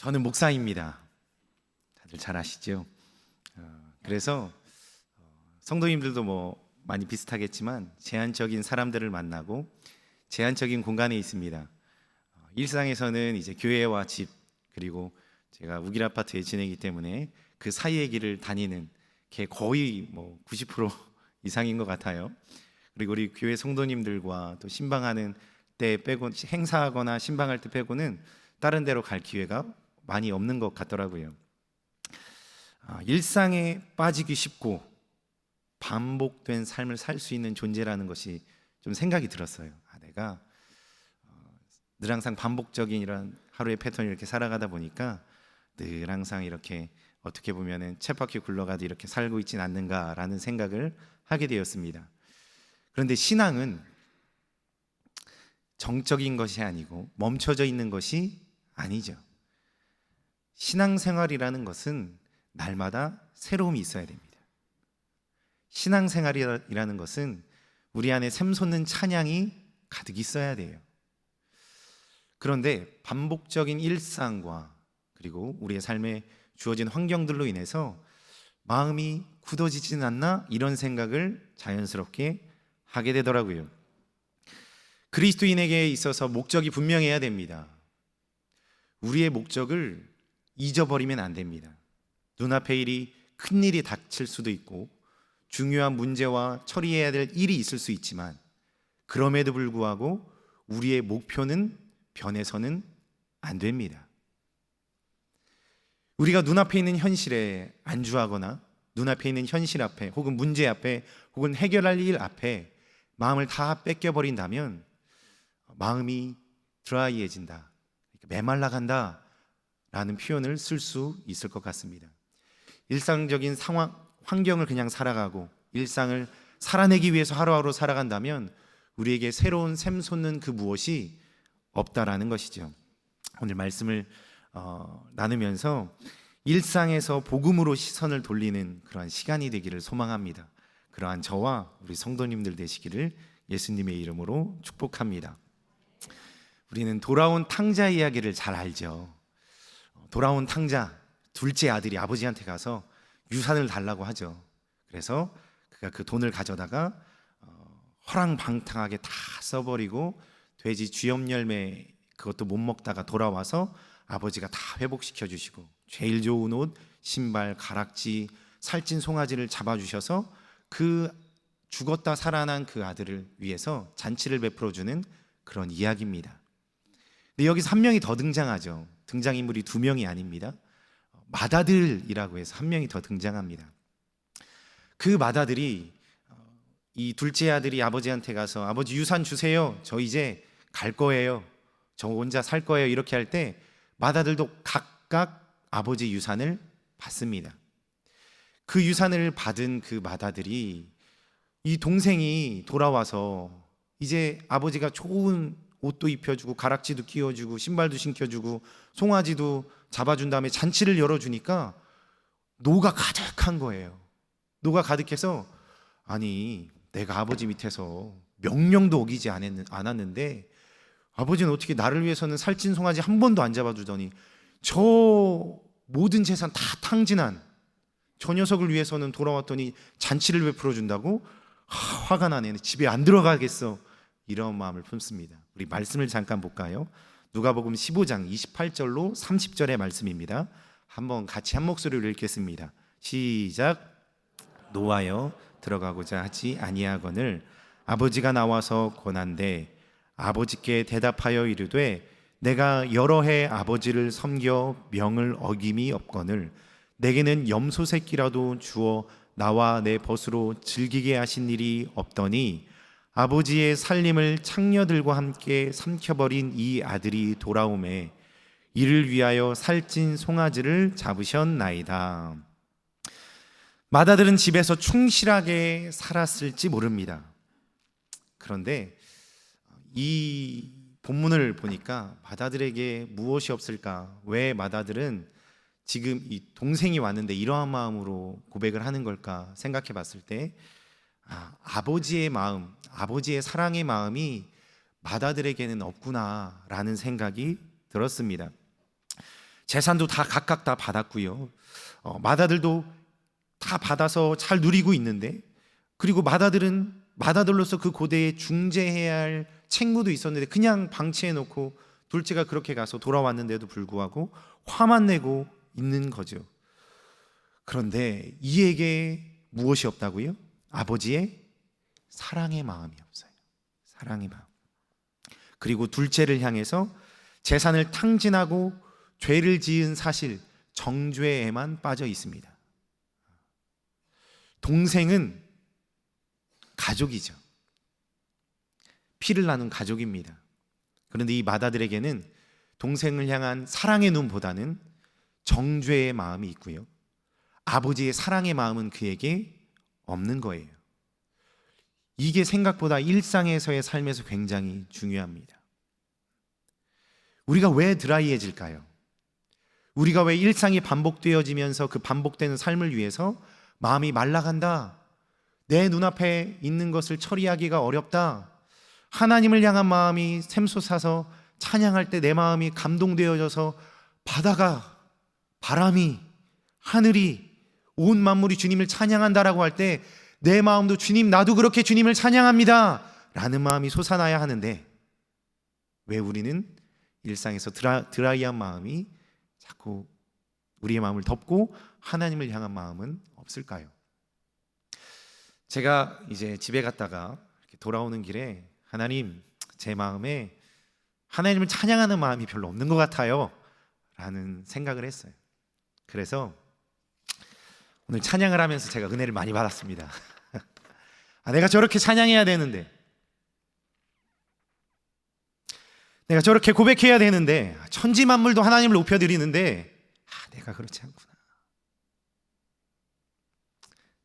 저는 목사입니다. 다들 잘 아시죠? 그래서 성도님들도 뭐 많이 비슷하겠지만 제한적인 사람들을 만나고 제한적인 공간에 있습니다. 일상에서는 이제 교회와 집, 그리고 제가 우길 아파트에 지내기 때문에 그 사이의 길을 다니는 게 거의 뭐 90% 이상인 것 같아요. 그리고 우리 교회 성도님들과 또 신방하는 때 빼고, 행사하거나 신방할 때 빼고는 다른 데로 갈 기회가 많이 없는 것 같더라고요. 일상에 빠지기 쉽고 반복된 삶을 살 수 있는 존재라는 것이 좀 생각이 들었어요. 내가 늘 항상 반복적인 이런 하루의 패턴을 이렇게 살아가다 보니까 늘 항상 이렇게 어떻게 보면은 쳇바퀴 굴러가도 이렇게 살고 있진 않는가라는 생각을 하게 되었습니다. 그런데 신앙은 정적인 것이 아니고 멈춰져 있는 것이 아니죠. 신앙생활이라는 것은 날마다 새로움이 있어야 됩니다. 신앙생활이라는 것은 우리 안에 샘솟는 찬양이 가득 있어야 돼요. 그런데 반복적인 일상과 그리고 우리의 삶에 주어진 환경들로 인해서 마음이 굳어지진 않나, 이런 생각을 자연스럽게 하게 되더라고요. 그리스도인에게 있어서 목적이 분명해야 됩니다. 우리의 목적을 잊어버리면 안 됩니다. 눈앞에 큰 일이 닥칠 수도 있고 중요한 문제와 처리해야 될 일이 있을 수 있지만, 그럼에도 불구하고 우리의 목표는 변해서는 안 됩니다. 우리가 눈앞에 있는 현실에 안주하거나 눈앞에 있는 현실 앞에, 혹은 문제 앞에, 혹은 해결할 일 앞에 마음을 다 뺏겨버린다면 마음이 드라이해진다, 메말라간다 라는 표현을 쓸 수 있을 것 같습니다. 일상적인 상황, 환경을 그냥 살아가고 일상을 살아내기 위해서 하루하루 살아간다면 우리에게 새로운 샘솟는 그 무엇이 없다라는 것이죠. 오늘 말씀을 나누면서 일상에서 복음으로 시선을 돌리는 그러한 시간이 되기를 소망합니다. 그러한 저와 우리 성도님들 되시기를 예수님의 이름으로 축복합니다. 우리는 돌아온 탕자 이야기를 잘 알죠. 돌아온 탕자, 둘째 아들이 아버지한테 가서 유산을 달라고 하죠. 그래서 그가 그 돈을 가져다가 허랑방탕하게 다 써버리고 돼지 쥐염열매 그것도 못 먹다가 돌아와서 아버지가 다 회복시켜 주시고 제일 좋은 옷, 신발, 가락지, 살찐 송아지를 잡아주셔서 그 죽었다 살아난 그 아들을 위해서 잔치를 베풀어주는 그런 이야기입니다. 근데 여기서 한 명이 더 등장하죠. 등장인물이 두 명이 아닙니다. 맏아들이라고 해서 한 명이 더 등장합니다. 그 맏아들이 이 둘째 아들이 아버지한테 가서 아버지 유산 주세요, 저 이제 갈 거예요, 저 혼자 살 거예요, 이렇게 할 때 맏아들도 각각 아버지 유산을 받습니다. 그 유산을 받은 그 맏아들이, 이 동생이 돌아와서 이제 아버지가 좋은 옷도 입혀주고 가락지도 끼워주고 신발도 신겨주고 송아지도 잡아준 다음에 잔치를 열어주니까 노가 가득한 거예요. 노가 가득해서, 아니 내가 아버지 밑에서 명령도 어기지 않았는데 아버지는 어떻게 나를 위해서는 살찐 송아지 한 번도 안 잡아주더니 저 모든 재산 다 탕진한 저 녀석을 위해서는 돌아왔더니 잔치를 베풀어 준다고? 화가 나네, 집에 안 들어가겠어, 이런 마음을 품습니다. 우리 말씀을 잠깐 볼까요? 누가복음 15장 28절로 30절의 말씀입니다. 한번 같이 한 목소리로 읽겠습니다. 시작. 노하여 들어가고자 하지 아니하거늘 아버지가 나와서 권한대 아버지께 대답하여 이르되 내가 여러 해 아버지를 섬겨 명을 어김이 없거늘 내게는 염소 새끼라도 주어 나와 내 벗으로 즐기게 하신 일이 없더니 아버지의 살림을 창녀들과 함께 삼켜버린 이 아들이 돌아오매 이를 위하여 살찐 송아지를 잡으셨나이다. 맏아들은 집에서 충실하게 살았을지 모릅니다. 그런데 이 본문을 보니까 맏아들에게 무엇이 없을까? 왜 맏아들은 지금 이 동생이 왔는데 이러한 마음으로 고백을 하는 걸까 생각해 봤을 때 아버지의 마음, 아버지의 사랑의 마음이 맏아들에게는 없구나라는 생각이 들었습니다. 재산도 다 각각 다 받았고요. 맏아들도 다 받아서 잘 누리고 있는데, 그리고 맏아들로서 그 고대에 중재해야 할 책무도 있었는데 그냥 방치해 놓고 둘째가 그렇게 가서 돌아왔는데도 불구하고 화만 내고 있는 거죠. 그런데 이에게 무엇이 없다고요? 아버지의 사랑의 마음이 없어요. 사랑의 마음. 그리고 둘째를 향해서 재산을 탕진하고 죄를 지은 사실, 정죄에만 빠져 있습니다. 동생은 가족이죠. 피를 나눈 가족입니다. 그런데 이 맏아들에게는 동생을 향한 사랑의 눈보다는 정죄의 마음이 있고요, 아버지의 사랑의 마음은 그에게 없는 거예요. 이게 생각보다 일상에서의 삶에서 굉장히 중요합니다. 우리가 왜 드라이해질까요? 우리가 왜 일상이 반복되어지면서 그 반복되는 삶을 위해서 마음이 말라간다, 내 눈앞에 있는 것을 처리하기가 어렵다, 하나님을 향한 마음이 샘솟아서 찬양할 때 내 마음이 감동되어져서 바다가, 바람이, 하늘이, 온 만물이 주님을 찬양한다라고 할 때 내 마음도 주님, 나도 그렇게 주님을 찬양합니다 라는 마음이 솟아나야 하는데, 왜 우리는 일상에서 드라이한 마음이 자꾸 우리의 마음을 덮고 하나님을 향한 마음은 없을까요? 제가 이제 집에 갔다가 이렇게 돌아오는 길에 하나님, 제 마음에 하나님을 찬양하는 마음이 별로 없는 것 같아요 라는 생각을 했어요. 그래서 오늘 찬양을 하면서 제가 은혜를 많이 받았습니다. 내가 저렇게 찬양해야 되는데, 내가 저렇게 고백해야 되는데, 천지 만물도 하나님을 높여드리는데 내가 그렇지 않구나.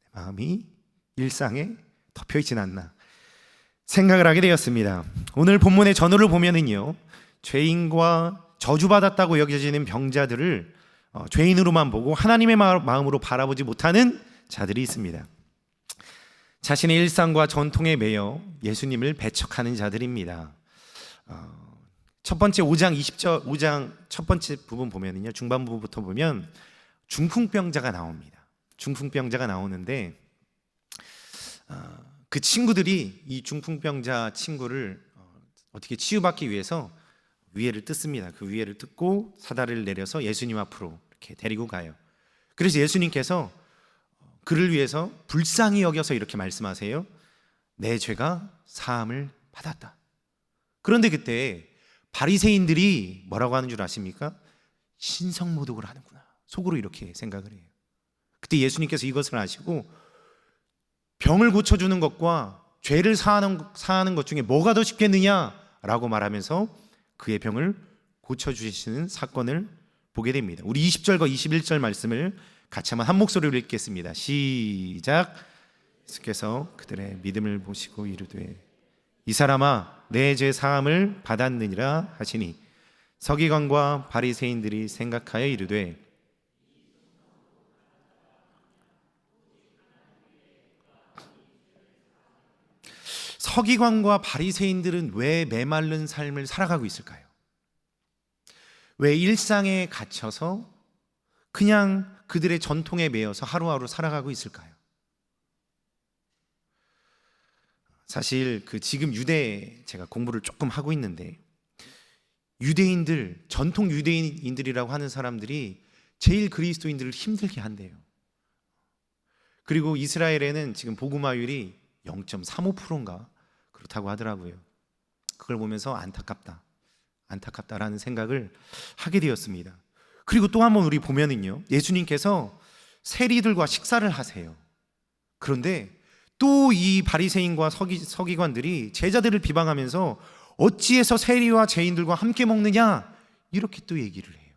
내 마음이 일상에 덮여있진 않나 생각을 하게 되었습니다. 오늘 본문의 전후를 보면은요, 죄인과 저주받았다고 여겨지는 병자들을 죄인으로만 보고 하나님의 마음으로 바라보지 못하는 자들이 있습니다. 자신의 일상과 전통에 매여 예수님을 배척하는 자들입니다. 첫 번째 5장 첫 번째 부분 보면은요, 중반 부분부터 보면 중풍병자가 나옵니다. 중풍병자가 나오는데 그 친구들이 이 중풍병자 친구를 어떻게 치유받기 위해서 위해를 뜯습니다. 그 위해를 뜯고 사다리를 내려서 예수님 앞으로 이렇게 데리고 가요. 그래서 예수님께서 그를 위해서 불쌍히 여겨서 이렇게 말씀하세요. 내 죄가 사함을 받았다. 그런데 그때 바리새인들이 뭐라고 하는 줄 아십니까? 신성모독을 하는구나, 속으로 이렇게 생각을 해요. 그때 예수님께서 이것을 아시고 병을 고쳐주는 것과 죄를 사하는 것 중에 뭐가 더 쉽겠느냐라고 말하면서 그의 병을 고쳐주시는 사건을 보게 됩니다. 우리 20절과 21절 말씀을 같이 한번 한 목소리로 읽겠습니다. 시작. 예수께서 그들의 믿음을 보시고 이르되 이 사람아, 내 죄 사함을 받았느니라 하시니 서기관과 바리새인들이 생각하여 이르되 서기관과 바리새인들은 왜 메마른 삶을 살아가고 있을까요? 왜 일상에 갇혀서 그냥 그들의 전통에 매여서 하루하루 살아가고 있을까요? 사실 지금 제가 공부를 조금 하고 있는데, 유대인들, 전통 유대인들이라고 하는 사람들이 제일 그리스도인들을 힘들게 한대요. 그리고 이스라엘에는 지금 복음화율이 0.35%인가 그렇다고 하더라고요. 그걸 보면서 안타깝다라는 생각을 하게 되었습니다. 그리고 또 한번 우리 보면은요, 예수님께서 세리들과 식사를 하세요. 그런데 또 이 바리새인과 서기관들이 제자들을 비방하면서 어찌해서 세리와 죄인들과 함께 먹느냐, 이렇게 또 얘기를 해요.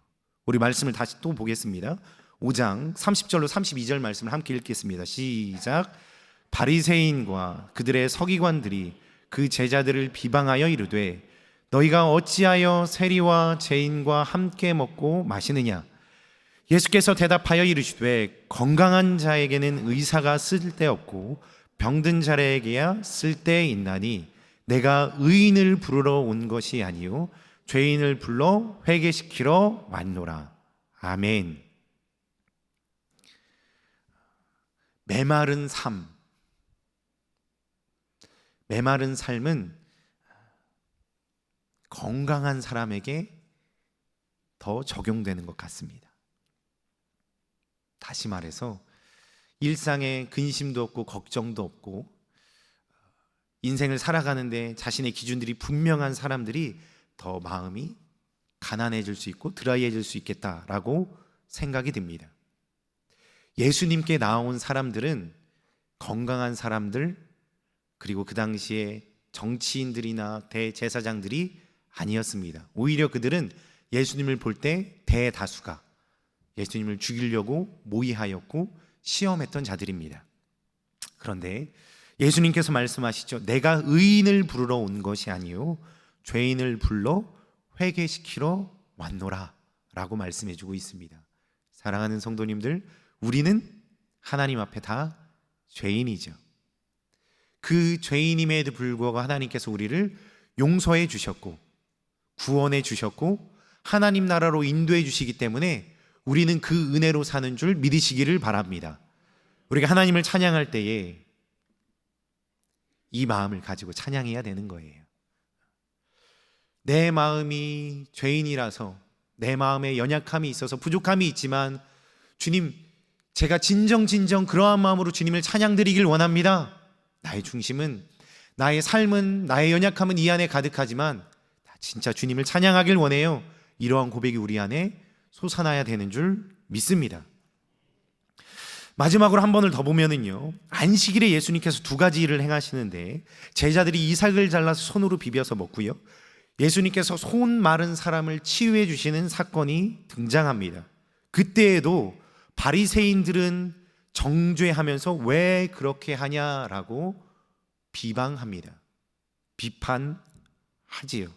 우리 말씀을 다시 또 보겠습니다. 5장 30절로 32절 말씀을 함께 읽겠습니다. 시작. 바리새인과 그들의 서기관들이 그 제자들을 비방하여 이르되 너희가 어찌하여 세리와 죄인과 함께 먹고 마시느냐? 예수께서 대답하여 이르시되 건강한 자에게는 의사가 쓸데없고 병든 자에게야 쓸데있나니 내가 의인을 부르러 온 것이 아니요 죄인을 불러 회개시키러 왔노라. 아멘. 메마른 삶, 메마른 삶은 건강한 사람에게 더 적용되는 것 같습니다. 다시 말해서 일상에 근심도 없고 걱정도 없고 인생을 살아가는데 자신의 기준들이 분명한 사람들이 더 마음이 가난해질 수 있고 드라이해질 수 있겠다라고 생각이 듭니다. 예수님께 나온 사람들은 건강한 사람들, 그리고 그 당시에 정치인들이나 대제사장들이 아니었습니다. 오히려 그들은 예수님을 볼 때 대다수가 예수님을 죽이려고 모의하였고 시험했던 자들입니다. 그런데 예수님께서 말씀하시죠. 내가 의인을 부르러 온 것이 아니요 죄인을 불러 회개시키러 왔노라 라고 말씀해주고 있습니다. 사랑하는 성도님들, 우리는 하나님 앞에 다 죄인이죠. 그 죄인임에도 불구하고 하나님께서 우리를 용서해 주셨고 구원해 주셨고 하나님 나라로 인도해 주시기 때문에 우리는 그 은혜로 사는 줄 믿으시기를 바랍니다. 우리가 하나님을 찬양할 때에 이 마음을 가지고 찬양해야 되는 거예요. 내 마음이 죄인이라서 내 마음에 연약함이 있어서 부족함이 있지만 주님, 제가 진정 그러한 마음으로 주님을 찬양드리길 원합니다. 나의 중심은, 나의 삶은, 나의 연약함은 이 안에 가득하지만 나 진짜 주님을 찬양하길 원해요. 이러한 고백이 우리 안에 솟아나야 되는 줄 믿습니다. 마지막으로 한 번을 더 보면은요, 안식일에 예수님께서 두 가지 일을 행하시는데 제자들이 이삭을 잘라서 손으로 비벼서 먹고요, 예수님께서 손 마른 사람을 치유해 주시는 사건이 등장합니다. 그때에도 바리새인들은 정죄하면서 왜 그렇게 하냐라고 비방합니다. 비판하지요.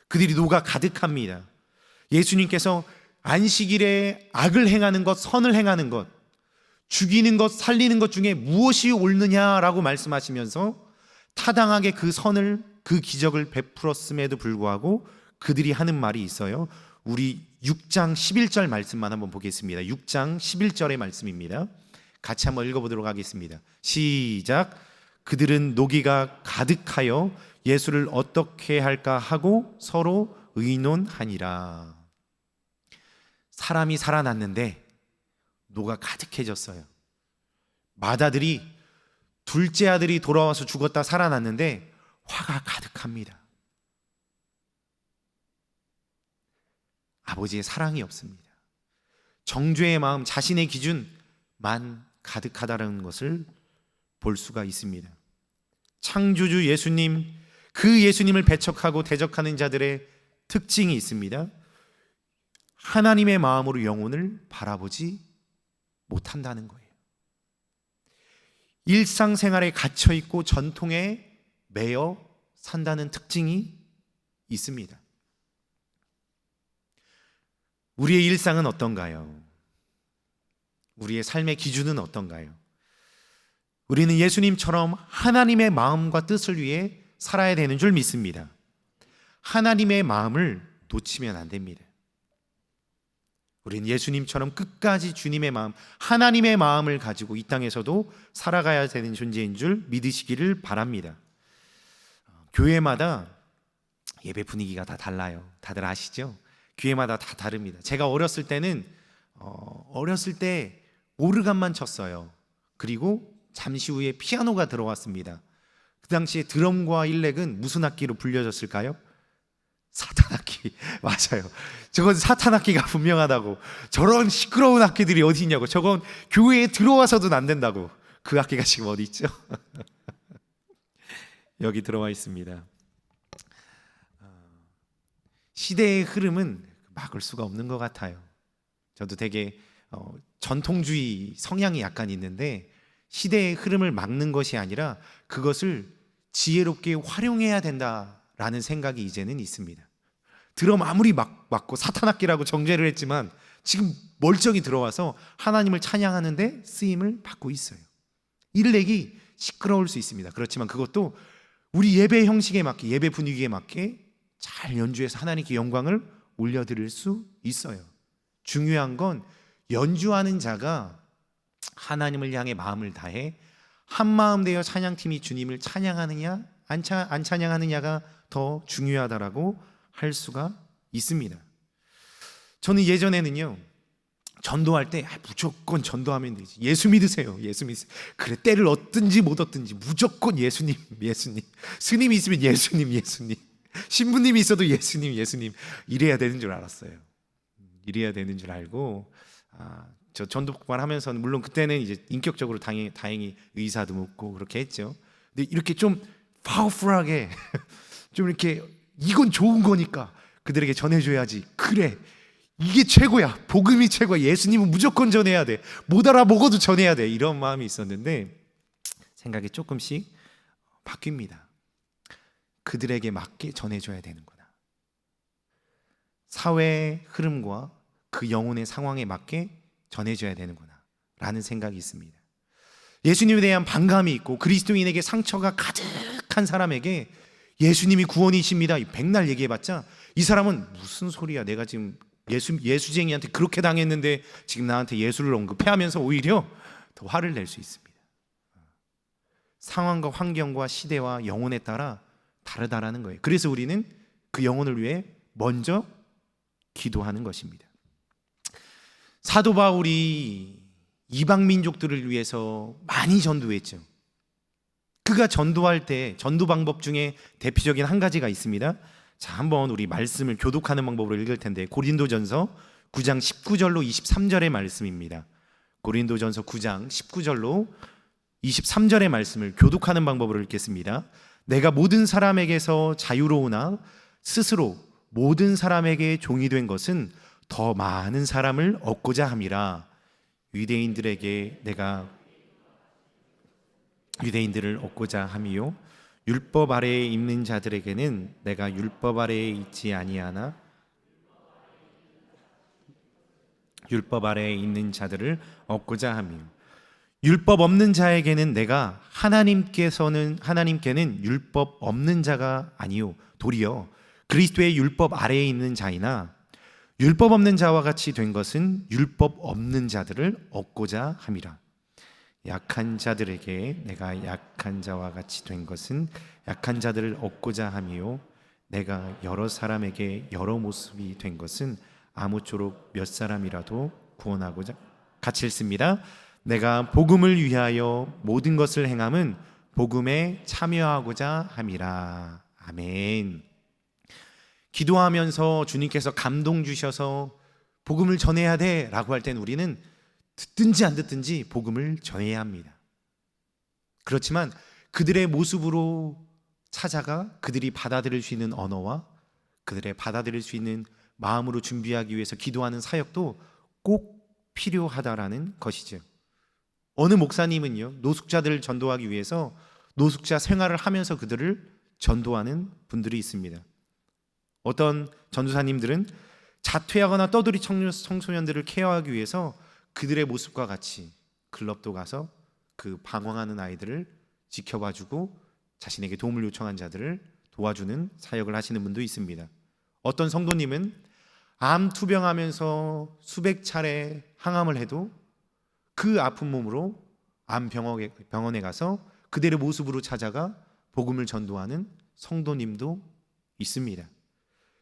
그들이 녹아 가득합니다. 예수님께서 안식일에 악을 행하는 것, 선을 행하는 것, 죽이는 것, 살리는 것 중에 무엇이 옳느냐라고 말씀하시면서 타당하게 그 선을, 그 기적을 베풀었음에도 불구하고 그들이 하는 말이 있어요. 우리 6장 11절 말씀만 한번 보겠습니다. 6장 11절의 말씀입니다. 같이 한번 읽어보도록 하겠습니다. 시작. 그들은 노기가 가득하여 예수를 어떻게 할까 하고 서로 의논하니라. 사람이 살아났는데 노가 가득해졌어요. 맏아들이, 둘째 아들이 돌아와서 죽었다 살아났는데 화가 가득합니다. 아버지의 사랑이 없습니다. 정죄의 마음, 자신의 기준만 가득하다는 것을 볼 수가 있습니다. 창조주 예수님, 그 예수님을 배척하고 대적하는 자들의 특징이 있습니다. 하나님의 마음으로 영혼을 바라보지 못한다는 거예요. 일상생활에 갇혀있고 전통에 매여 산다는 특징이 있습니다. 우리의 일상은 어떤가요? 우리의 삶의 기준은 어떤가요? 우리는 예수님처럼 하나님의 마음과 뜻을 위해 살아야 되는 줄 믿습니다. 하나님의 마음을 놓치면 안 됩니다. 우리는 예수님처럼 끝까지 주님의 마음, 하나님의 마음을 가지고 이 땅에서도 살아가야 되는 존재인 줄 믿으시기를 바랍니다. 교회마다 예배 분위기가 다 달라요. 다들 아시죠? 교회마다 다 다릅니다. 제가 어렸을 때는 어렸을 때 오르간만 쳤어요. 그리고 잠시 후에 피아노가 들어왔습니다. 그 당시에 드럼과 일렉은 무슨 악기로 불려졌을까요? 사탄 악기. 맞아요. 저건 사탄 악기가 분명하다고. 저런 시끄러운 악기들이 어디 있냐고. 저건 교회에 들어와서도 안 된다고. 그 악기가 지금 어디 있죠? 여기 들어와 있습니다. 시대의 흐름은 막을 수가 없는 것 같아요. 저도 되게 전통주의 성향이 약간 있는데 시대의 흐름을 막는 것이 아니라 그것을 지혜롭게 활용해야 된다라는 생각이 이제는 있습니다. 드럼 아무리 막고 사탄악기라고 정죄를 했지만 지금 멀쩡히 들어와서 하나님을 찬양하는데 쓰임을 받고 있어요. 일렉이 시끄러울 수 있습니다. 그렇지만 그것도 우리 예배 형식에 맞게, 예배 분위기에 맞게 잘 연주해서 하나님께 영광을 올려드릴 수 있어요. 중요한 건 연주하는 자가 하나님을 향해 마음을 다해 한 마음 되어 찬양팀이 주님을 찬양하느냐 안 찬양하느냐가 더 중요하다라고 할 수가 있습니다. 저는 예전에는요, 전도할 때 무조건 전도하면 되지, 예수 믿으세요, 예수 믿으세요. 그래, 때를 얻든지 못 얻든지 무조건 예수님, 예수님. 스님이 있으면 예수님, 예수님. 신부님이 있어도 예수님, 예수님. 이래야 되는 줄 알았어요. 이래야 되는 줄 알고, 저 전도국만 하면서는 물론 그때는 이제 인격적으로 다행히 의사도 묻고 그렇게 했죠. 근데 이렇게 좀 파워풀하게 좀 이렇게 이건 좋은 거니까 그들에게 전해줘야지. 그래, 이게 최고야. 복음이 최고야. 예수님은 무조건 전해야 돼. 못 알아먹어도 전해야 돼. 이런 마음이 있었는데 생각이 조금씩 바뀝니다. 그들에게 맞게 전해줘야 되는구나. 사회의 흐름과 그 영혼의 상황에 맞게 전해줘야 되는구나 라는 생각이 있습니다. 예수님에 대한 반감이 있고 그리스도인에게 상처가 가득한 사람에게 예수님이 구원이십니다 백날 얘기해봤자 이 사람은 무슨 소리야, 내가 지금 예수쟁이한테 그렇게 당했는데 지금 나한테 예수를 언급해 하면서 오히려 더 화를 낼 수 있습니다. 상황과 환경과 시대와 영혼에 따라 다르다라는 거예요. 그래서 우리는 그 영혼을 위해 먼저 기도하는 것입니다. 사도 바울이 이방 민족들을 위해서 많이 전도했죠. 그가 전도할 때 전도 방법 중에 대표적인 한 가지가 있습니다. 자, 한번 우리 말씀을 교독하는 방법으로 읽을 텐데 고린도전서 9장 19절로 23절의 말씀입니다. 고린도전서 9장 19절로 23절의 말씀을 교독하는 방법으로 읽겠습니다. 내가 모든 사람에게서 자유로우나 스스로 모든 사람에게 종이 된 것은 더 많은 사람을 얻고자 함이라. 유대인들을 얻고자 함이요 율법 아래에 있는 자들에게는 내가 율법 아래에 있지 아니하나 율법 아래에 있는 자들을 얻고자 함이요 율법 없는 자에게는 내가 하나님께는 율법 없는 자가 아니요 도리어 그리스도의 율법 아래에 있는 자이나 율법 없는 자와 같이 된 것은 율법 없는 자들을 얻고자 함이라. 약한 자들에게 내가 약한 자와 같이 된 것은 약한 자들을 얻고자 함이요 내가 여러 사람에게 여러 모습이 된 것은 아무쪼록 몇 사람이라도 구원하고자. 같이 읽습니다. 내가 복음을 위하여 모든 것을 행함은 복음에 참여하고자 함이라. 아멘. 기도하면서 주님께서 감동 주셔서 복음을 전해야 돼 라고 할 때는 우리는 듣든지 안 듣든지 복음을 전해야 합니다. 그렇지만 그들의 모습으로 찾아가 그들이 받아들일 수 있는 언어와 그들의 받아들일 수 있는 마음으로 준비하기 위해서 기도하는 사역도 꼭 필요하다라는 것이죠. 어느 목사님은요, 노숙자들을 전도하기 위해서 노숙자 생활을 하면서 그들을 전도하는 분들이 있습니다. 어떤 전도사님들은 자퇴하거나 떠돌이 청소년들을 케어하기 위해서 그들의 모습과 같이 클럽도 가서 그 방황하는 아이들을 지켜봐주고 자신에게 도움을 요청한 자들을 도와주는 사역을 하시는 분도 있습니다. 어떤 성도님은 암 투병하면서 수백 차례 항암을 해도 그 아픈 몸으로 암병원에 가서 그들의 모습으로 찾아가 복음을 전도하는 성도님도 있습니다.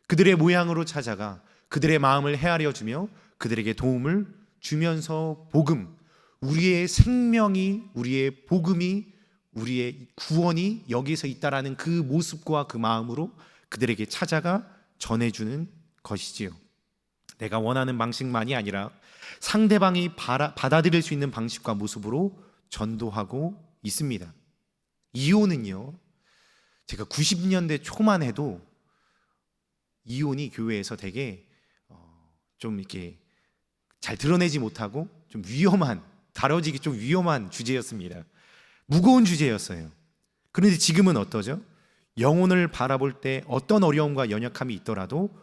그들의 모양으로 찾아가 그들의 마음을 헤아려 주며 그들에게 도움을 주면서 복음, 우리의 생명이, 우리의 복음이, 우리의 구원이 여기서 있다라는 그 모습과 그 마음으로 그들에게 찾아가 전해주는 것이지요. 내가 원하는 방식만이 아니라 상대방이 받아들일 수 있는 방식과 모습으로 전도하고 있습니다. 이혼은요, 제가 90년대 초만 해도 이혼이 교회에서 되게 좀 이렇게 잘 드러내지 못하고 좀 다뤄지기 좀 위험한 주제였습니다. 무거운 주제였어요. 그런데 지금은 어떠죠? 영혼을 바라볼 때 어떤 어려움과 연약함이 있더라도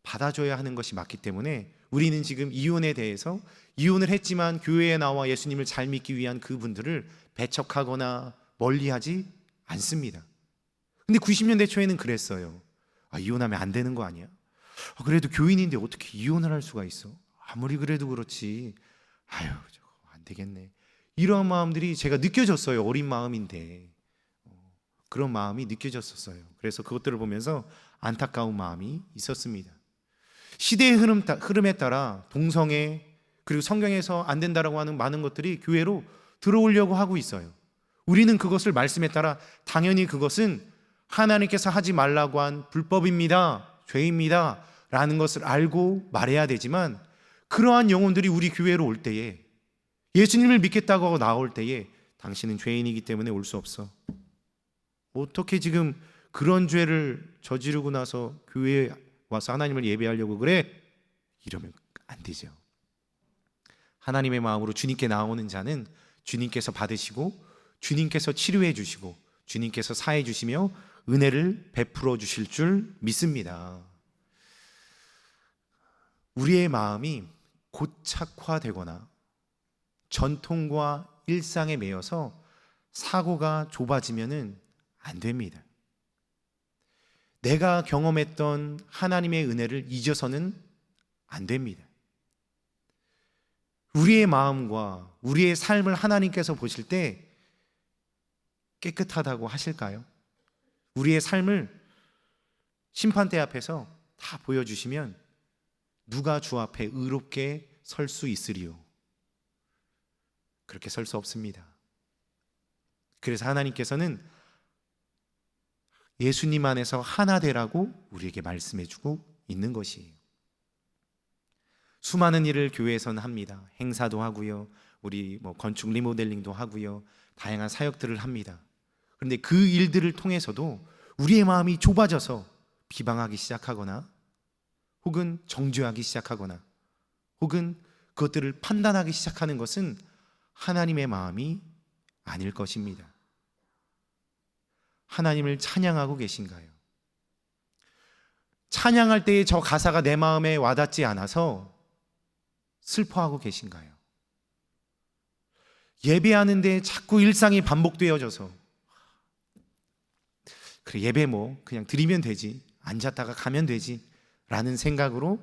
받아줘야 하는 것이 맞기 때문에 우리는 지금 이혼에 대해서 이혼을 했지만 교회에 나와 예수님을 잘 믿기 위한 그분들을 배척하거나 멀리하지 않습니다. 근데 90년대 초에는 그랬어요. 이혼하면 안 되는 거 아니야? 그래도 교인인데 어떻게 이혼을 할 수가 있어? 아무리 그래도 그렇지. 아유, 저거 안 되겠네. 이런 마음들이 제가 느껴졌어요. 어린 마음인데. 그런 마음이 느껴졌었어요. 그래서 그것들을 보면서 안타까운 마음이 있었습니다. 시대의 흐름에 따라 동성애, 그리고 성경에서 안 된다라고 하는 많은 것들이 교회로 들어오려고 하고 있어요. 우리는 그것을 말씀에 따라 당연히 그것은 하나님께서 하지 말라고 한 불법입니다, 죄입니다 라는 것을 알고 말해야 되지만, 그러한 영혼들이 우리 교회로 올 때에, 예수님을 믿겠다고 하고 나올 때에 당신은 죄인이기 때문에 올 수 없어, 어떻게 지금 그런 죄를 저지르고 나서 교회에 와서 하나님을 예배하려고 그래? 이러면 안 되죠. 하나님의 마음으로 주님께 나오는 자는 주님께서 받으시고, 주님께서 치료해 주시고, 주님께서 사해 주시며 은혜를 베풀어 주실 줄 믿습니다. 우리의 마음이 고착화되거나 전통과 일상에 매여서 사고가 좁아지면은 안 됩니다. 내가 경험했던 하나님의 은혜를 잊어서는 안 됩니다. 우리의 마음과 우리의 삶을 하나님께서 보실 때 깨끗하다고 하실까요? 우리의 삶을 심판대 앞에서 다 보여주시면 누가 주 앞에 의롭게 설 수 있으리요? 그렇게 설 수 없습니다. 그래서 하나님께서는 예수님 안에서 하나 되라고 우리에게 말씀해주고 있는 것이에요. 수많은 일을 교회에서는 합니다. 행사도 하고요, 우리 건축 리모델링도 하고요, 다양한 사역들을 합니다. 그런데 그 일들을 통해서도 우리의 마음이 좁아져서 비방하기 시작하거나, 혹은 정죄하기 시작하거나, 혹은 그것들을 판단하기 시작하는 것은 하나님의 마음이 아닐 것입니다. 하나님을 찬양하고 계신가요? 찬양할 때의 저 가사가 내 마음에 와닿지 않아서 슬퍼하고 계신가요? 예배하는데 자꾸 일상이 반복되어져서, 그래 예배 그냥 드리면 되지, 앉았다가 가면 되지 라는 생각으로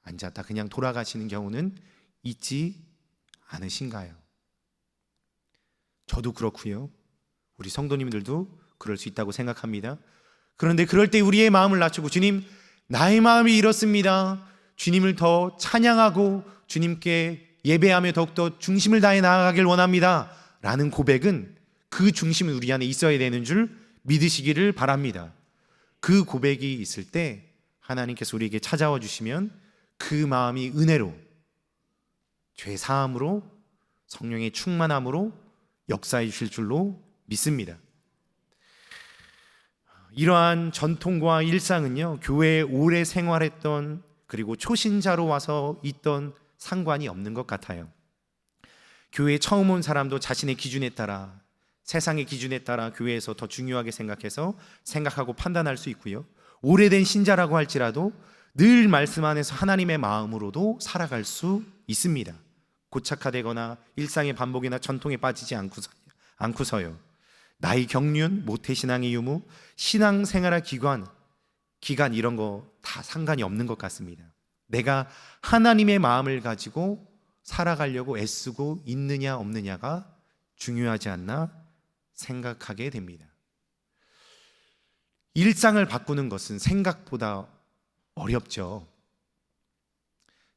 앉았다 그냥 돌아가시는 경우는 있지 않으신가요? 저도 그렇고요, 우리 성도님들도 그럴 수 있다고 생각합니다. 그런데 그럴 때 우리의 마음을 낮추고, 주님, 나의 마음이 이렇습니다, 주님을 더 찬양하고 주님께 예배하며 더욱더 중심을 다해 나아가길 원합니다 라는 고백은, 그 중심은 우리 안에 있어야 되는 줄 믿으시기를 바랍니다. 그 고백이 있을 때 하나님께서 우리에게 찾아와 주시면 그 마음이 은혜로, 죄 사함으로, 성령의 충만함으로 역사해 주실 줄로 믿습니다. 이러한 전통과 일상은요, 교회에 오래 생활했던, 그리고 초신자로 와서 있던 상관이 없는 것 같아요. 교회에 처음 온 사람도 자신의 기준에 따라, 세상의 기준에 따라 교회에서 더 중요하게 생각하고 판단할 수 있고요, 오래된 신자라고 할지라도 늘 말씀 안에서 하나님의 마음으로도 살아갈 수 있습니다. 고착화되거나 일상의 반복이나 전통에 빠지지 않고서요. 나이 경륜, 모태신앙의 유무, 신앙생활의 기간 이런 거 다 상관이 없는 것 같습니다. 내가 하나님의 마음을 가지고 살아가려고 애쓰고 있느냐 없느냐가 중요하지 않나 생각하게 됩니다. 일상을 바꾸는 것은 생각보다 어렵죠.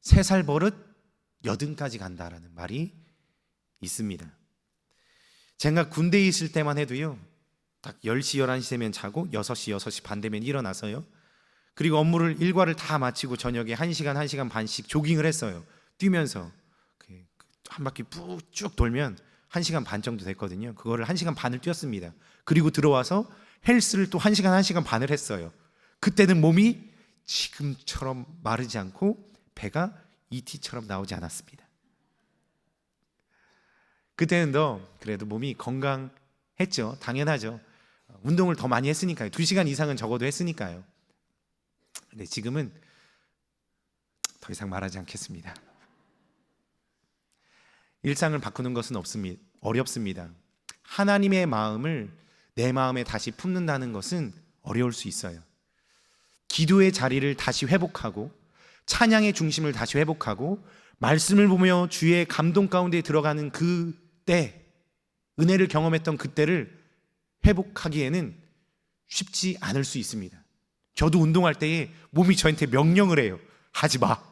3살 버릇 80까지 간다라는 말이 있습니다. 제가 군대에 있을 때만 해도요, 딱 10시, 11시 되면 자고 6시, 6시 반 되면 일어나서요, 그리고 일과를 다 마치고 저녁에 1시간, 1시간 반씩 조깅을 했어요. 뛰면서 한 바퀴 쭉 돌면 1시간 반 정도 됐거든요. 그거를 1시간 반을 뛰었습니다. 그리고 들어와서 헬스를 또 1시간, 1시간 반을 했어요. 그때는 몸이 지금처럼 마르지 않고 배가 ET처럼 나오지 않았습니다. 그때는 그래도 몸이 건강했죠. 당연하죠. 운동을 더 많이 했으니까요. 2시간 이상은 적어도 했으니까요. 근데 지금은 더 이상 말하지 않겠습니다. 일상을 바꾸는 것은 어렵습니다. 하나님의 마음을 내 마음에 다시 품는다는 것은 어려울 수 있어요. 기도의 자리를 다시 회복하고 찬양의 중심을 다시 회복하고 말씀을 보며 주의 감동 가운데 들어가는 그때, 은혜를 경험했던 그때를 회복하기에는 쉽지 않을 수 있습니다. 저도 운동할 때에 몸이 저한테 명령을 해요. 하지 마.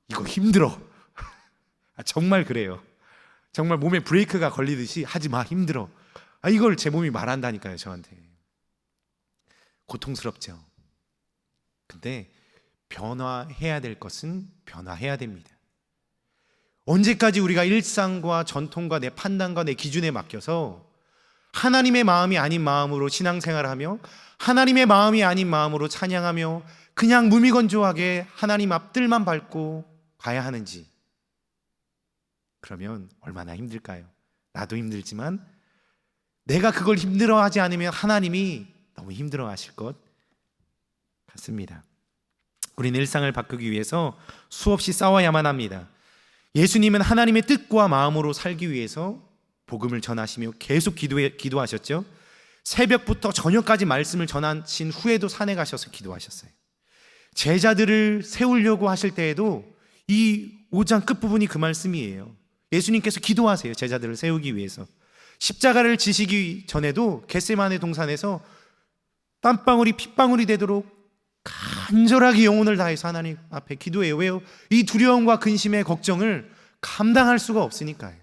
이거 힘들어. 정말 그래요. 정말 몸에 브레이크가 걸리듯이 하지 마, 힘들어. 이걸 제 몸이 말한다니까요, 저한테. 고통스럽죠. 근데 변화해야 될 것은 변화해야 됩니다. 언제까지 우리가 일상과 전통과 내 판단과 내 기준에 맡겨서 하나님의 마음이 아닌 마음으로 신앙생활하며 하나님의 마음이 아닌 마음으로 찬양하며 그냥 무미건조하게 하나님 앞들만 밟고 가야 하는지, 그러면 얼마나 힘들까요? 나도 힘들지만 내가 그걸 힘들어하지 않으면 하나님이 너무 힘들어하실 것 같습니다. 우리는 일상을 바꾸기 위해서 수없이 싸워야만 합니다. 예수님은 하나님의 뜻과 마음으로 살기 위해서 복음을 전하시며 계속 기도하셨죠. 새벽부터 저녁까지 말씀을 전하신 후에도 산에 가셔서 기도하셨어요. 제자들을 세우려고 하실 때에도 이 5장 끝부분이 그 말씀이에요. 예수님께서 기도하세요. 제자들을 세우기 위해서. 십자가를 지시기 전에도 겟세마네 동산에서 땀방울이 핏방울이 되도록 간절하게 영혼을 다해서 하나님 앞에 기도해요. 왜요? 이 두려움과 근심의 걱정을 감당할 수가 없으니까요.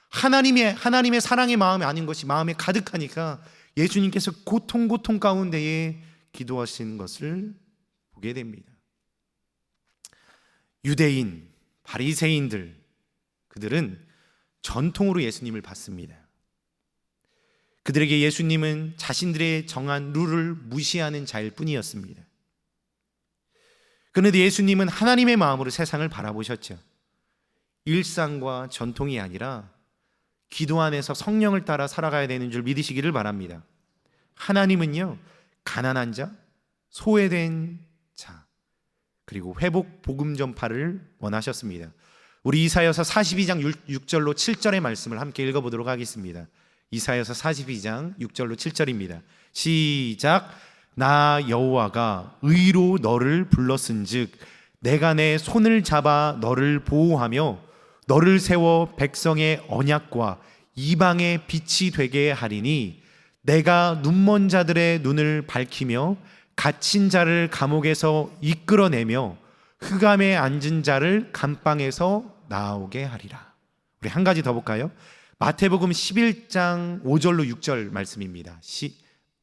하나님의 사랑의 마음이 아닌 것이 마음에 가득하니까 예수님께서 고통 가운데에 기도하시는 것을 보게 됩니다. 유대인, 바리새인들, 그들은 전통으로 예수님을 봤습니다. 그들에게 예수님은 자신들의 정한 룰을 무시하는 자일 뿐이었습니다. 그런데 예수님은 하나님의 마음으로 세상을 바라보셨죠. 일상과 전통이 아니라 기도 안에서 성령을 따라 살아가야 되는 줄 믿으시기를 바랍니다. 하나님은요, 가난한 자, 소외된 자, 그리고 회복 복음 전파를 원하셨습니다. 우리 이사야서 42장 6절로 7절의 말씀을 함께 읽어보도록 하겠습니다. 이사야서 42장 6절로 7절입니다. 시작. 나 여호와가 의로 너를 불렀은즉 내가 내 손을 잡아 너를 보호하며 너를 세워 백성의 언약과 이방의 빛이 되게 하리니 내가 눈먼 자들의 눈을 밝히며 갇힌 자를 감옥에서 이끌어내며 흑암에 앉은 자를 감방에서 나오게 하리라. 우리 한 가지 더 볼까요? 마태복음 11장 5절로 6절 말씀입니다.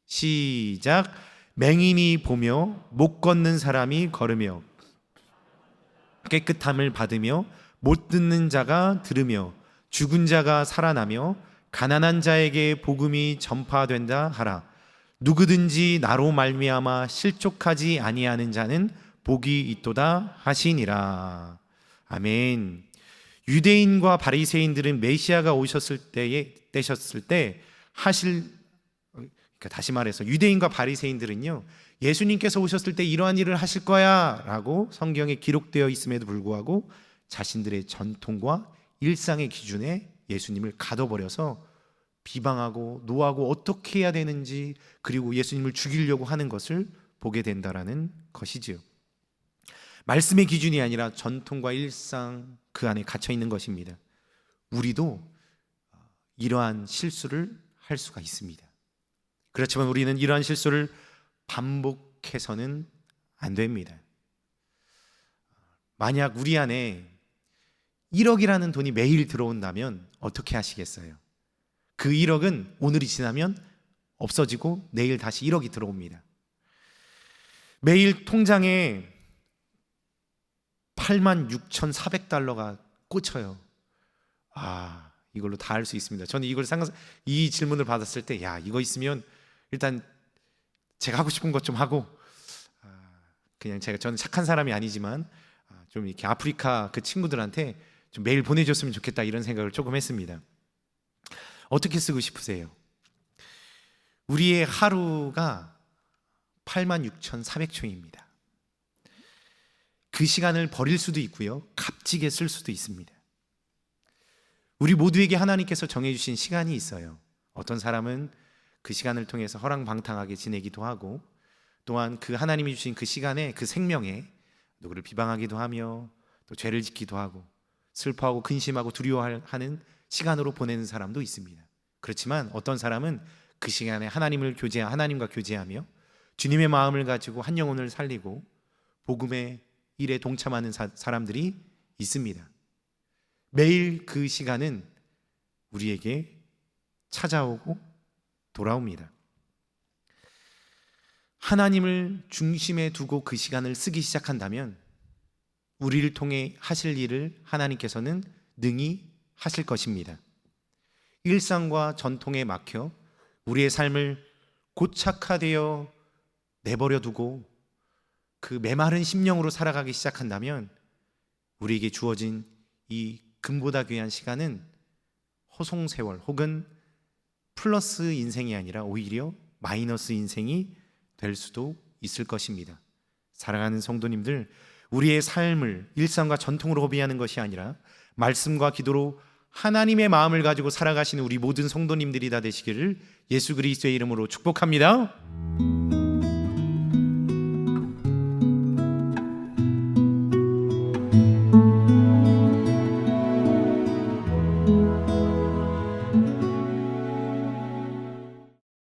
시작. 맹인이 보며 못 걷는 사람이 걸으며 깨끗함을 받으며 못 듣는 자가 들으며 죽은 자가 살아나며 가난한 자에게 복음이 전파된다 하라. 누구든지 나로 말미암아 실족하지 아니하는 자는 복이 있도다 하시니라. 아멘. 유대인과 바리새인들은 메시아가 오셨을 때 다시 말해서 유대인과 바리새인들은요, 예수님께서 오셨을 때 이러한 일을 하실 거야 라고 성경에 기록되어 있음에도 불구하고 자신들의 전통과 일상의 기준에 예수님을 가둬버려서 비방하고 노하고 어떻게 해야 되는지, 그리고 예수님을 죽이려고 하는 것을 보게 된다라는 것이지요. 말씀의 기준이 아니라 전통과 일상 그 안에 갇혀 있는 것입니다. 우리도 이러한 실수를 할 수가 있습니다. 그렇지만 우리는 이러한 실수를 반복해서는 안 됩니다. 만약 우리 안에 1억이라는 돈이 매일 들어온다면 어떻게 하시겠어요? 그 1억은 오늘이 지나면 없어지고 내일 다시 1억이 들어옵니다. 매일 통장에 86,400달러가 꽂혀요. 이걸로 다 할 수 있습니다. 저는 이 질문을 받았을 때, 이거 있으면 일단 제가 하고 싶은 것 좀 하고, 저는 착한 사람이 아니지만 좀 이렇게 아프리카 그 친구들한테 좀 매일 보내줬으면 좋겠다, 이런 생각을 조금 했습니다. 어떻게 쓰고 싶으세요? 우리의 하루가 86,400초입니다. 그 시간을 버릴 수도 있고요, 값지게 쓸 수도 있습니다. 우리 모두에게 하나님께서 정해주신 시간이 있어요. 어떤 사람은 그 시간을 통해서 허랑방탕하게 지내기도 하고, 또한 그 하나님이 주신 그 시간에, 그 생명에 누구를 비방하기도 하며 또 죄를 짓기도 하고 슬퍼하고 근심하고 두려워하는 시간으로 보내는 사람도 있습니다. 그렇지만 어떤 사람은 그 시간에 하나님과 교제하며 주님의 마음을 가지고 한 영혼을 살리고 복음의 일에 동참하는 사람들이 있습니다. 매일 그 시간은 우리에게 찾아오고 돌아옵니다. 하나님을 중심에 두고 그 시간을 쓰기 시작한다면 우리를 통해 하실 일을 하나님께서는 능히 하실 것입니다. 일상과 전통에 막혀 우리의 삶을 고착화되어 내버려 두고 그 메마른 심령으로 살아가기 시작한다면 우리에게 주어진 이 금보다 귀한 시간은 허송세월 혹은 플러스 인생이 아니라 오히려 마이너스 인생이 될 수도 있을 것입니다. 사랑하는 성도님들, 우리의 삶을 일상과 전통으로 허비하는 것이 아니라 말씀과 기도로 하나님의 마음을 가지고 살아가시는 우리 모든 성도님들이 다 되시기를 예수 그리스도의 이름으로 축복합니다.